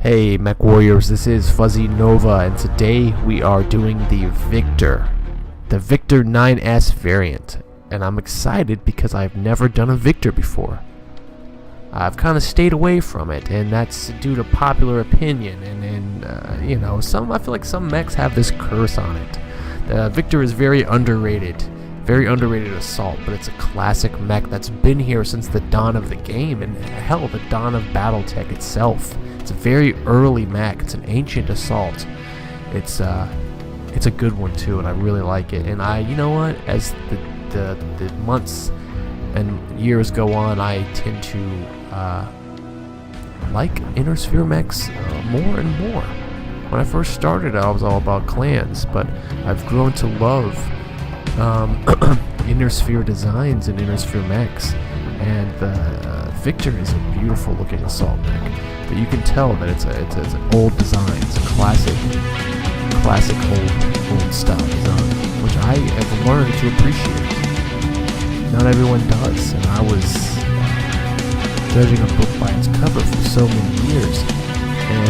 Hey MechWarriors, this is Fuzzy Nova, and today we are doing the Victor 9S variant, and I'm excited because I've never done a Victor before. I've kind of stayed away from it, and that's due to popular opinion, and I feel like some mechs have this curse on it. The Victor is very underrated assault, but it's a classic mech that's been here since the dawn of the game, and hell, the dawn of BattleTech itself. It's a very early mech. It's an ancient assault. It's a good one too, and I really like it. And as the months and years go on, I tend to like Inner Sphere mechs more and more. When I first started, I was all about clans, but I've grown to love Inner Sphere designs and Inner Sphere mechs, and the Victor is a beautiful looking assault mech. But you can tell that it's an old design. It's a classic old style design, which I have learned to appreciate. Not everyone does, and I was judging a book by its cover for so many years. And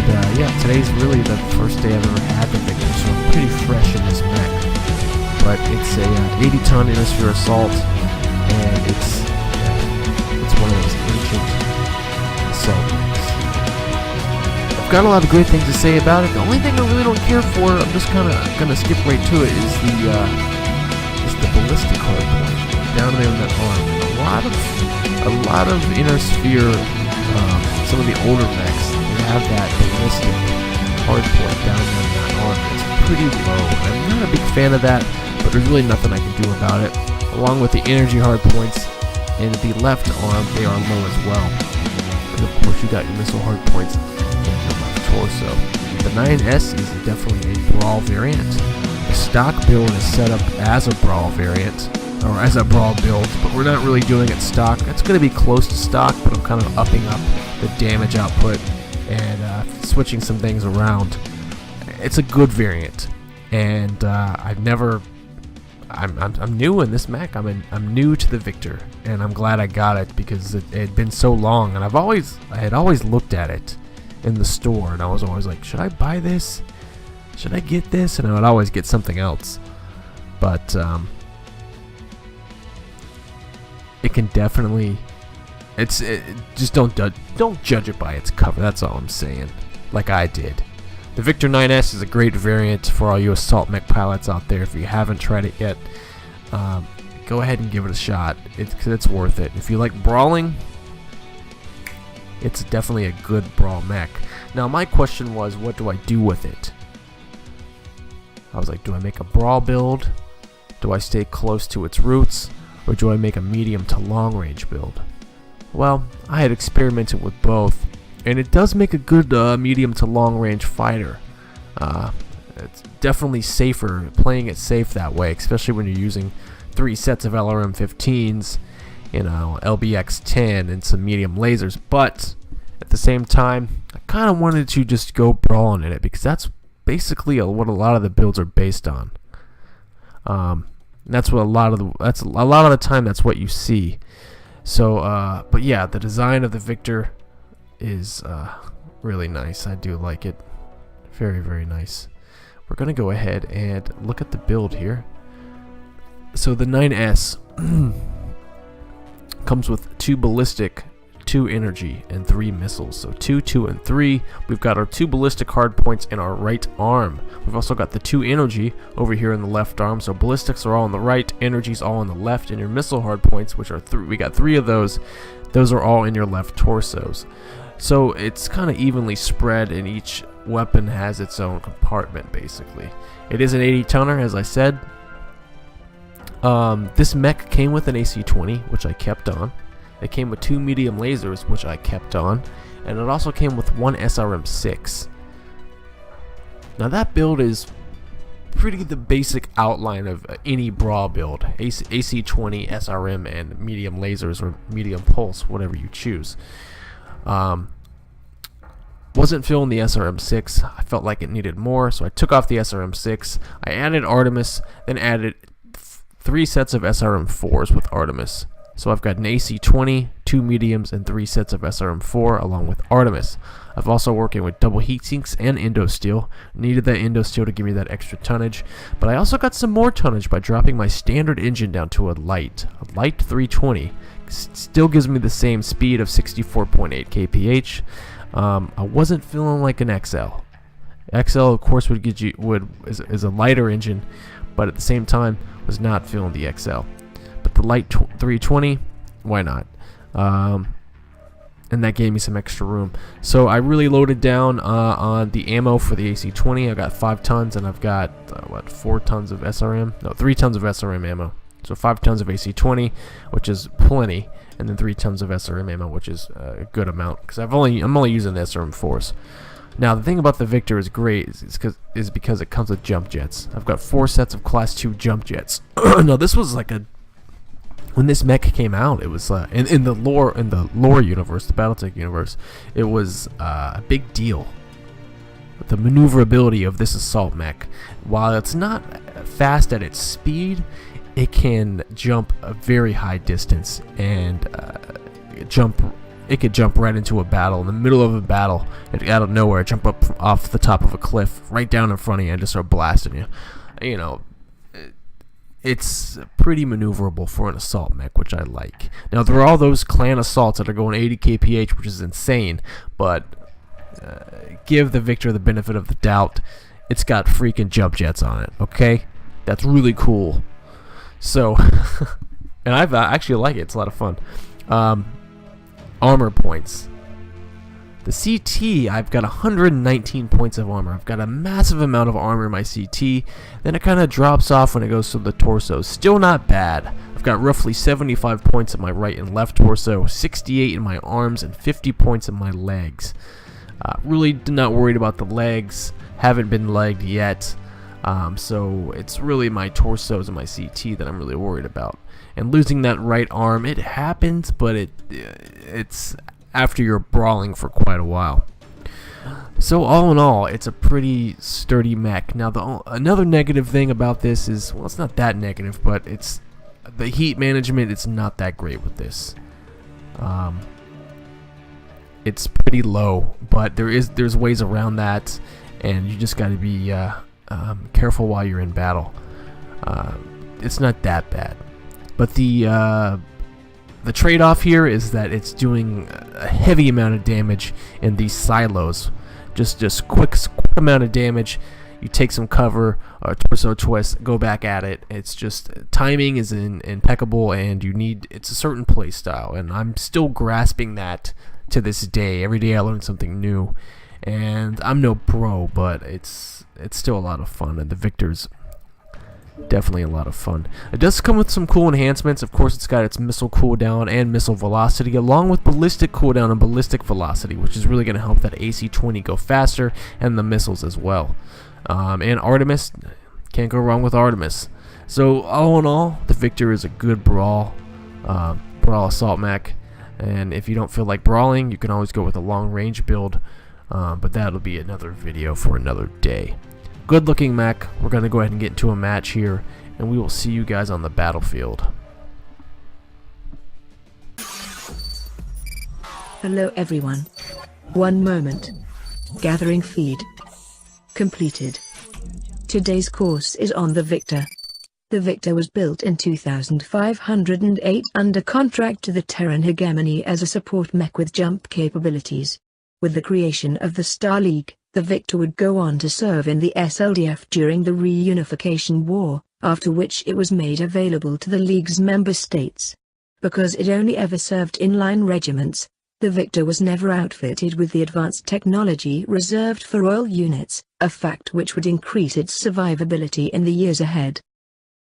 today's really the first day I've ever had the Victor, so I'm pretty fresh in this mech. But it's a 80-ton Inner Sphere assault, and it's one of those ancient assault mechs. I've got a lot of great things to say about it. The only thing I really don't care for, I'm just kind of gonna skip right to it, is the ballistic hardpoint down there in that arm. A lot of Inner Sphere, some of the older mechs, they have that ballistic hardpoint down there in that arm. It's pretty low. I'm not a big fan of that, but there's really nothing I can do about it. Along with the energy hardpoints in the left arm, they are low as well. And of course, you got your missile hardpoints in your left torso. The 9S is definitely a brawl variant. The stock build is set up as a brawl variant, or as a brawl build, but we're not really doing it stock. It's going to be close to stock, but I'm kind of upping up the damage output and switching some things around. It's a good variant, and I'm new in this mech. I'm new to the Victor, and I'm glad I got it because it had been so long, and I had always looked at it in the store, and I was always like, should I buy this? Should I get this? And I would always get something else. But it can definitely, just don't judge it by its cover. That's all I'm saying. Like I did. The Victor 9S is a great variant for all you assault mech pilots out there. If you haven't tried it yet, go ahead and give it a shot. It's worth it. If you like brawling, it's definitely a good brawl mech. Now my question was, what do I do with it? I was like, do I make a brawl build? Do I stay close to its roots? Or do I make a medium to long range build? Well, I had experimented with both, and it does make a good medium to long range fighter. It's definitely safer, playing it safe that way, especially when you're using 3 sets of LRM-15s, LBX-10 and some medium lasers. But at the same time, I kind of wanted to just go brawling in it because that's basically what a lot of the builds are based on. That's what a lot of the time that's what you see. So, but yeah, the design of the Victor is really nice. I do like it. Very, very nice. We're gonna go ahead and look at the build here. So the 9S comes with 2 ballistic, 2 energy, and 3 missiles. So 2, 2, and 3. We've got our 2 ballistic hardpoints in our right arm. We've also got the 2 energy over here in the left arm. So ballistics are all on the right, energy's all on the left, and your missile hardpoints, which are 3, we got 3 of those. Those are all in your left torsos. So it's kind of evenly spread, and each weapon has its own compartment, basically. It is an 80-tonner, as I said. This mech came with an AC-20, which I kept on. It came with 2 medium lasers, which I kept on. And it also came with 1 SRM-6. Now that build is pretty the basic outline of any brawl build. AC-20, SRM, and medium lasers, or medium pulse, whatever you choose. Wasn't feeling the SRM-6. I felt like it needed more, so I took off the SRM-6. I added Artemis, then added 3 sets of SRM-4s with Artemis. So I've got an AC-20, 2 mediums, and 3 sets of SRM-4 along with Artemis. I've also working with double heat sinks and Indo Steel. Needed that Indo Steel to give me that extra tonnage, but I also got some more tonnage by dropping my standard engine down to a light 320. Still gives me the same speed of 64.8 kph. I wasn't feeling like an XL. XL, of course, is a lighter engine, but at the same time was not feeling the XL. But the light 320, why not? And that gave me some extra room. So I really loaded down on the ammo for the AC-20. I got 5 tons, and I've got 4 tons of SRM? No, 3 tons of SRM ammo. So 5 tons of AC-20, which is plenty, and then 3 tons of SRM ammo, which is a good amount, because I'm only using the SRM-4s. Now the thing about the Victor is great is because it comes with jump jets. I've got 4 sets of Class 2 jump jets. Now this was like when this mech came out, it was in the lore universe, the BattleTech universe, it was a big deal. The maneuverability of this assault mech, while it's not fast at its speed, it can jump a very high distance, and it could jump right into a battle, in the middle of a battle, and out of nowhere, jump up off the top of a cliff, right down in front of you, and just start blasting you. You know, it's pretty maneuverable for an assault mech, which I like. Now, there are all those clan assaults that are going 80 kph, which is insane, but give the Victor the benefit of the doubt. It's got freaking jump jets on it, okay? That's really cool. So, and I actually like it. It's a lot of fun. Armor points. The CT, I've got 119 points of armor. I've got a massive amount of armor in my CT. Then it kind of drops off when it goes to the torso. Still not bad. I've got roughly 75 points in my right and left torso, 68 in my arms, and 50 points in my legs. Really not worried about the legs. Haven't been legged yet. So it's really my torsos and my CT that I'm really worried about. And losing that right arm, it happens, but it's after you're brawling for quite a while. So all in all, it's a pretty sturdy mech. Now another negative thing about this is, well, it's not that negative, but it's the heat management. It's not that great with this. It's pretty low, but there's ways around that, and you just got to be careful while you're in battle. It's not that bad, but the trade-off here is that it's doing a heavy amount of damage in these silos. Just quick amount of damage. You take some cover, torso twist, go back at it. It's just timing is impeccable, and it's a certain play style, and I'm still grasping that to this day. Every day I learn something new, and I'm no pro, but it's still a lot of fun, and the Victor's definitely a lot of fun. It does come with some cool enhancements. Of course, it's got its missile cooldown and missile velocity, along with ballistic cooldown and ballistic velocity, which is really going to help that AC-20 go faster, and the missiles as well. And Artemis, can't go wrong with Artemis. So all in all, the Victor is a good brawl assault mech, and if you don't feel like brawling, you can always go with a long range build, but that'll be another video for another day. Good looking mech. We're going to go ahead and get into a match here, and we will see you guys on the battlefield. Hello everyone. One moment. Gathering feed. Completed. Today's course is on the Victor. The Victor was built in 2508 under contract to the Terran Hegemony as a support mech with jump capabilities. With the creation of the Star League, the Victor would go on to serve in the SLDF during the Reunification War, after which it was made available to the League's member states. Because it only ever served inline regiments, the Victor was never outfitted with the advanced technology reserved for Royal units, a fact which would increase its survivability in the years ahead.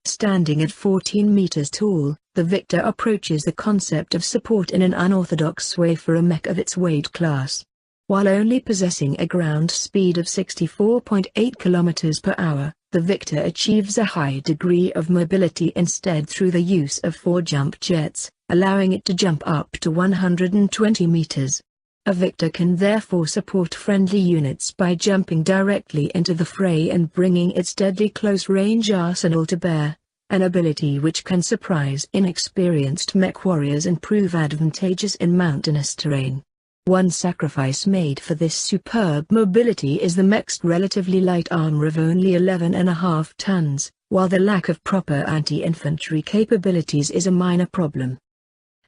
Standing at 14 meters tall, the Victor approaches the concept of support in an unorthodox way for a mech of its weight class. While only possessing a ground speed of 64.8 kilometers per hour, the Victor achieves a high degree of mobility instead through the use of 4 jump jets, allowing it to jump up to 120 meters. A Victor can therefore support friendly units by jumping directly into the fray and bringing its deadly close-range arsenal to bear. an ability which can surprise inexperienced mech warriors and prove advantageous in mountainous terrain. One sacrifice made for this superb mobility is the mech's relatively light armor of only 11.5 tons, while the lack of proper anti-infantry capabilities is a minor problem.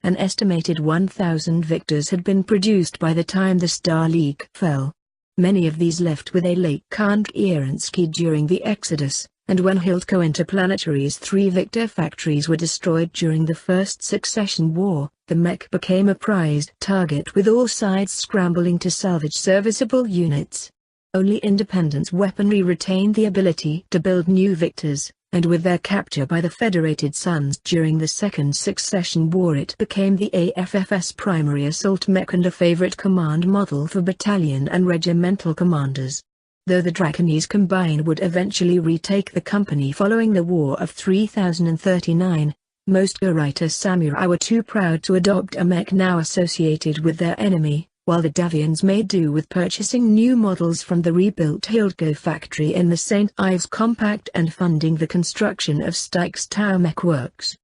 An estimated 1,000 victors had been produced by the time the Star League fell. Many of these left with a Lake Kieranski during the Exodus, and when Hildco Interplanetary's 3 Victor factories were destroyed during the First Succession War, the mech became a prized target with all sides scrambling to salvage serviceable units. Only Independence weaponry retained the ability to build new Victors, and with their capture by the Federated Suns during the Second Succession War it became the AFF's primary assault mech and a favorite command model for battalion and regimental commanders. Though the Draconese Combine would eventually retake the company following the War of 3039, most Gorita samurai were too proud to adopt a mech now associated with their enemy, while the Davians made do with purchasing new models from the rebuilt Hildco factory in the St. Ives compact and funding the construction of Styx Tower Mech Works.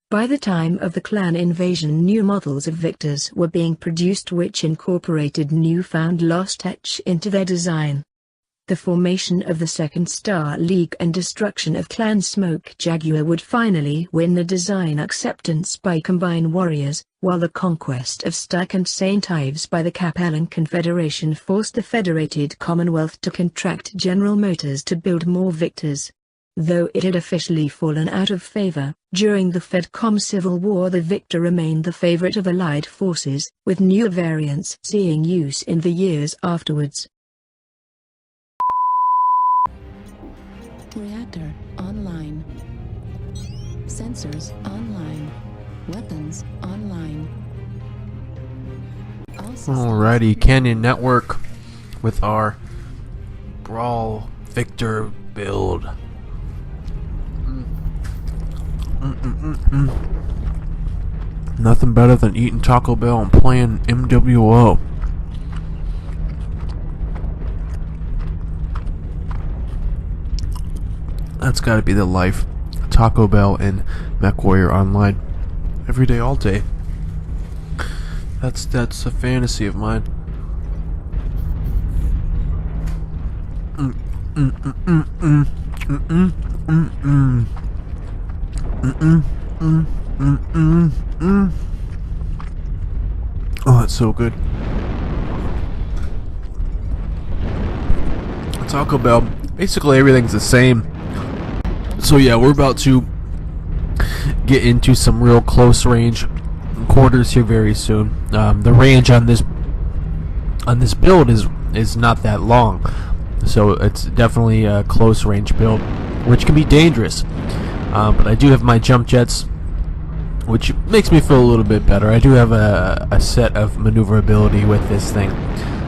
By the time of the clan invasion, new models of Victors were being produced which incorporated newfound lost tech into their design. The formation of the Second Star League and destruction of Clan Smoke Jaguar would finally win the design acceptance by Combine warriors, while the conquest of Styx and St. Ives by the Capellan Confederation forced the Federated Commonwealth to contract General Motors to build more Victors. Though it had officially fallen out of favor, during the Fedcom Civil War the Victor remained the favorite of Allied forces, with newer variants seeing use in the years afterwards. Reactor online. Sensors online. Weapons online. Alrighty, Canyon Network with our Brawl Victor build. Nothing better than eating Taco Bell and playing MWO. That's gotta be the life. Taco Bell and MechWarrior online. Every day, all day. That's a fantasy of mine. Oh, it's so good. Taco Bell. Basically, everything's the same. So yeah, we're about to get into some real close range quarters here very soon. The range on this build is not that long, so it's definitely a close range build, which can be dangerous. But I do have my jump jets, which makes me feel a little bit better. I do have a set of maneuverability with this thing,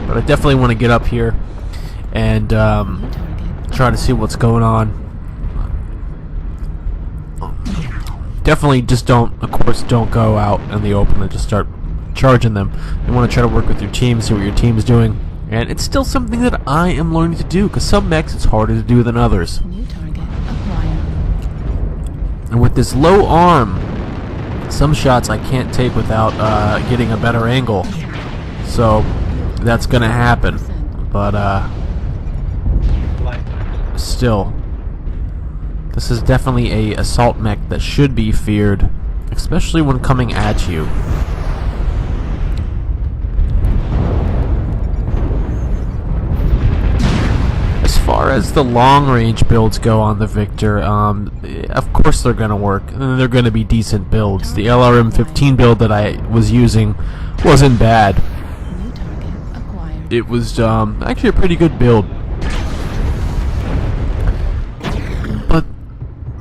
but I definitely want to get up here and try to see what's going on. Definitely just don't go out in the open and just start charging them. You want to try to work with your team, see what your team is doing, and it's still something that I am learning to do, because some mechs it's harder to do than others. New target acquired. And with this low arm, some shots I can't take without getting a better angle, so that's gonna happen. But still, this is definitely a assault mech that should be feared, especially when coming at you. As far as the long range builds go on the Victor, of course they're gonna work. They're gonna be decent builds. The LRM-15 build that I was using wasn't bad. New target acquired. It was actually a pretty good build. But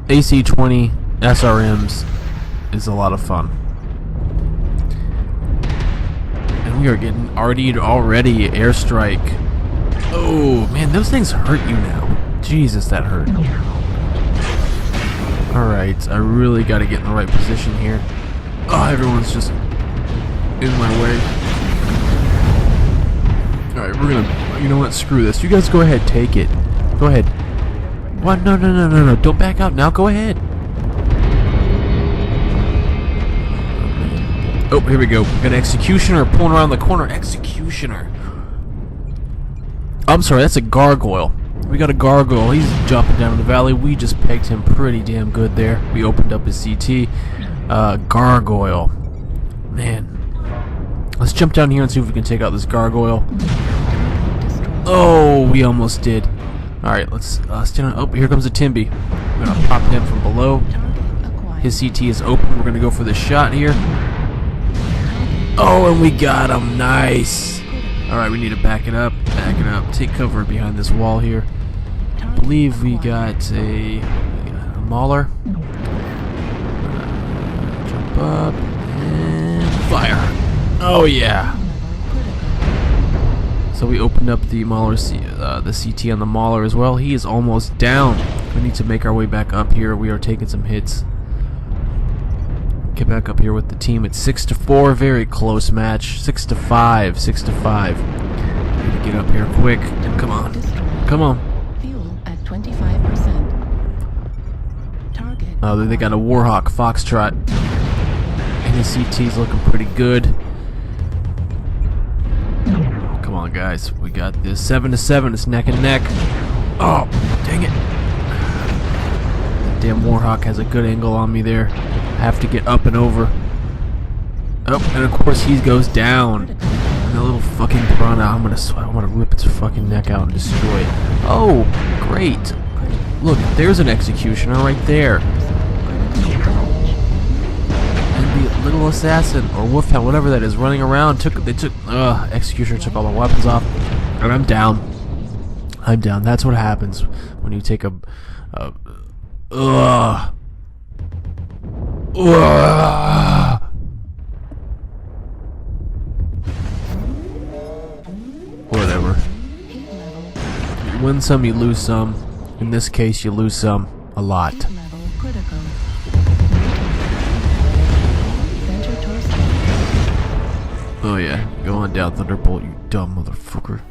AC-20 SRMs is a lot of fun. And we are getting already airstrike. Oh man, those things hurt you now. Jesus, that hurt. Alright, I really gotta get in the right position here. Oh, everyone's just in my way. Alright, we're gonna, you know what, screw this. You guys go ahead, take it. Go ahead. What? No, don't back out now, go ahead. Oh, here we go. We got an Executioner pulling around the corner. Executioner. I'm sorry, that's a Gargoyle. We got a Gargoyle. He's jumping down the valley. We just pegged him pretty damn good there. We opened up his CT. Gargoyle. Man. Let's jump down here and see if we can take out this Gargoyle. Oh, we almost did. Alright, let's stand on. Oh, here comes a Timby. We're going to pop him from below. His CT is open. We're going to go for the shot here. Oh, and we got him. Nice. Alright, we need to back it up. Back it up. Take cover behind this wall here. I believe we got a Mauler. Jump up and fire. Oh yeah. So we opened up the Mauler, the CT on the Mauler as well. He is almost down. We need to make our way back up here. We are taking some hits. Get back up here with the team. It's 6-4. Very close match. 6-5. 6-5. Need to get up here quick. Come on. Come on. Fuel at 25%. Target. Oh, they got a Warhawk Foxtrot. And his CT's looking pretty good. Come on, guys. We got this. 7-7. It's neck and neck. Oh, dang it. The damn Warhawk has a good angle on me there. I have to get up and over. Oh, and of course he goes down. And the little fucking piranha, I'm gonna rip its fucking neck out and destroy it. Oh, great. Look, there's an Executioner right there. And the little assassin or wolfhound, whatever that is, running around Executioner took all the weapons off. And I'm down. I'm down. That's what happens when you take whatever. You win some, you lose some. In this case, you lose some. A lot. Level critical. Center torso. Oh yeah, go on down, Thunderbolt, you dumb motherfucker.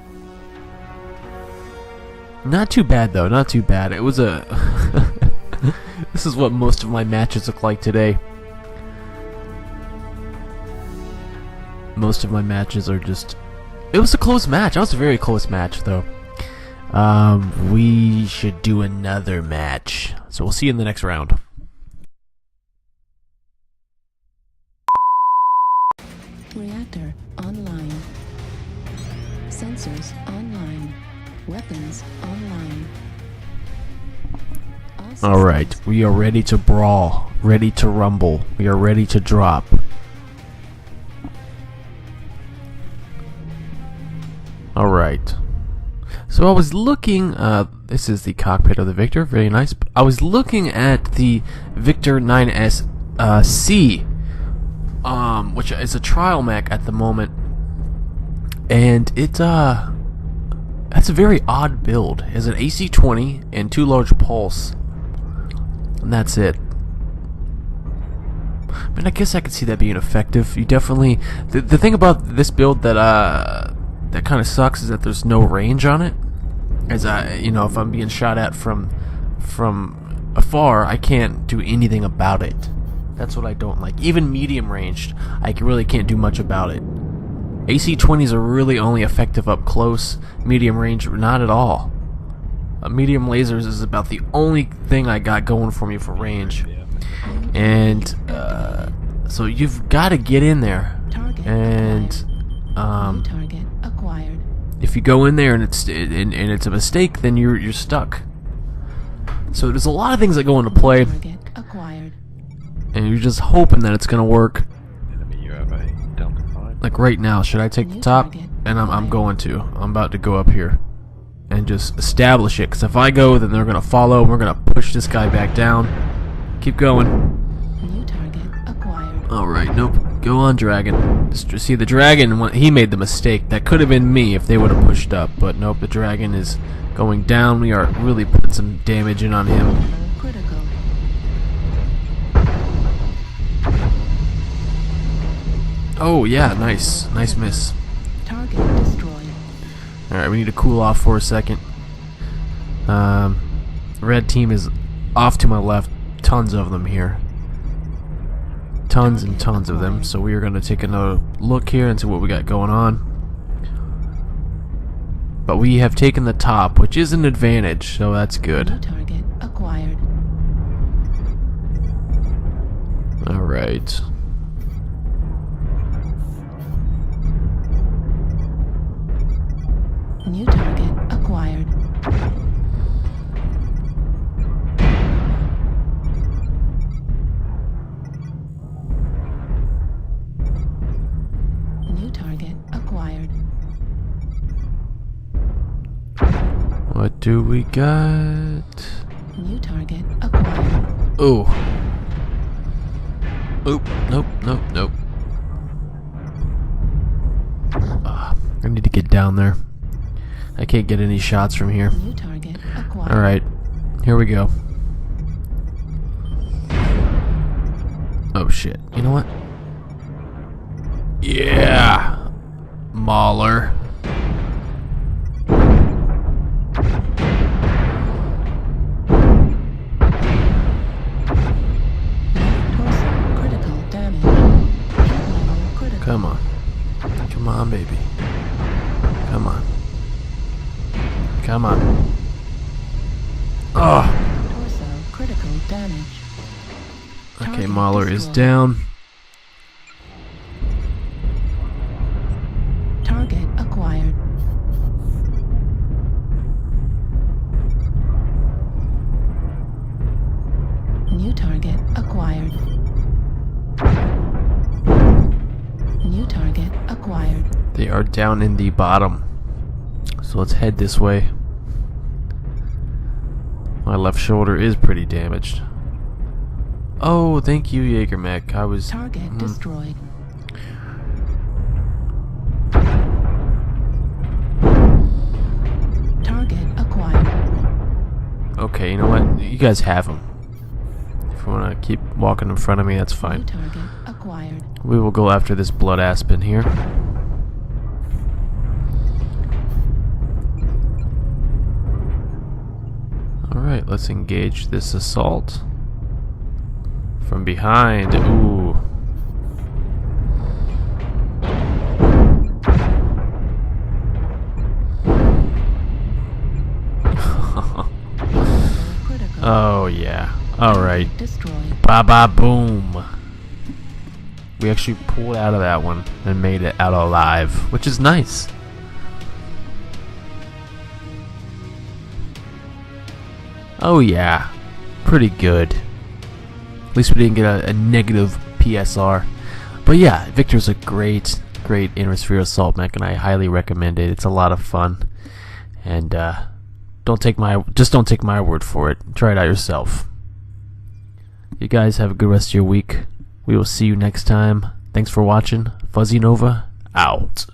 Not too bad though, not too bad. It was a... This is what most of my matches look like today. Most of my matches are just... It was a close match. That was a very close match though. We should do another match. So we'll see you in the next round. Reactor online. Sensors online. Weapons online. Alright, we are ready to brawl, ready to rumble, we are ready to drop. Alright. So I was looking, this is the cockpit of the Victor, very nice. I was looking at the Victor 9S C, which is a trial mech at the moment. And it's that's a very odd build. It has an AC-20 and 2 large pulse. And that's it. I mean, I guess I could see that being effective. You definitely... The thing about this build that that kind of sucks is that there's no range on it. As you know, if I'm being shot at from afar, I can't do anything about it. That's what I don't like. Even medium ranged, I really can't do much about it. AC-20s are really only effective up close. Medium range, not at all. Medium lasers is about the only thing I got going for me for range. And so you've got to get in there. And target acquired. if you go in there and it's a mistake, then you're stuck. So there's a lot of things that go into play, Target acquired. and you're just hoping that it's gonna work. Enemy UAV Delta 5. Like right now, should I take the top? And I'm going to. I'm about to go up here and just establish it. Because if I go, then they're gonna follow. And we're gonna push this guy back down. Keep going. New target acquired. All right, nope. Go on, Dragon. See, the Dragon, he made the mistake. That could have been me if they would have pushed up. But nope, the Dragon is going down. We are really putting some damage in on him. Level critical. Oh yeah, nice. Nice miss. Target destroyed. Alright, we need to cool off for a second. Red team is off to my left. Tons of them here. tons and tons of them, so we are going to take another look here and see what we got going on. But we have taken the top, which is an advantage, so that's New good. target acquired. Alright. New target acquired. New target acquired. What do we got? New target acquired. Oh. Oop. Nope, nope, nope. I need to get down there. I can't get any shots from here. New target acquired. Alright. Here we go. Oh shit. You know what? Yeah! Mauler. Torso critical damage. Heat level critical. Come on. Come on, baby. Come on. Come on. Oh! Torso critical damage. Okay, Target Mauler is destroyed. down. Target acquired. New target acquired. New target acquired. They are down in the bottom. So let's head this way. My left shoulder is pretty damaged. Oh, thank you, Jaeger Mech. I was... Target destroyed. Target acquired. Okay, you know what? You guys have him. If you want to keep walking in front of me, that's New fine. target acquired. We will go after this blood aspen here. Alright, let's engage this assault. From behind. Ooh. Critical. Oh, yeah. Alright. Destroyed. Ba ba boom. We actually pulled out of that one and made it out alive, which is nice. Oh yeah, pretty good. At least we didn't get a negative PSR. But yeah, Victor's a great inner-sphere assault mech, and I highly recommend it. It's a lot of fun. And don't take my word for it. Try it out yourself. You guys have a good rest of your week. We will see you next time. Thanks for watching. Fuzzy Nova out.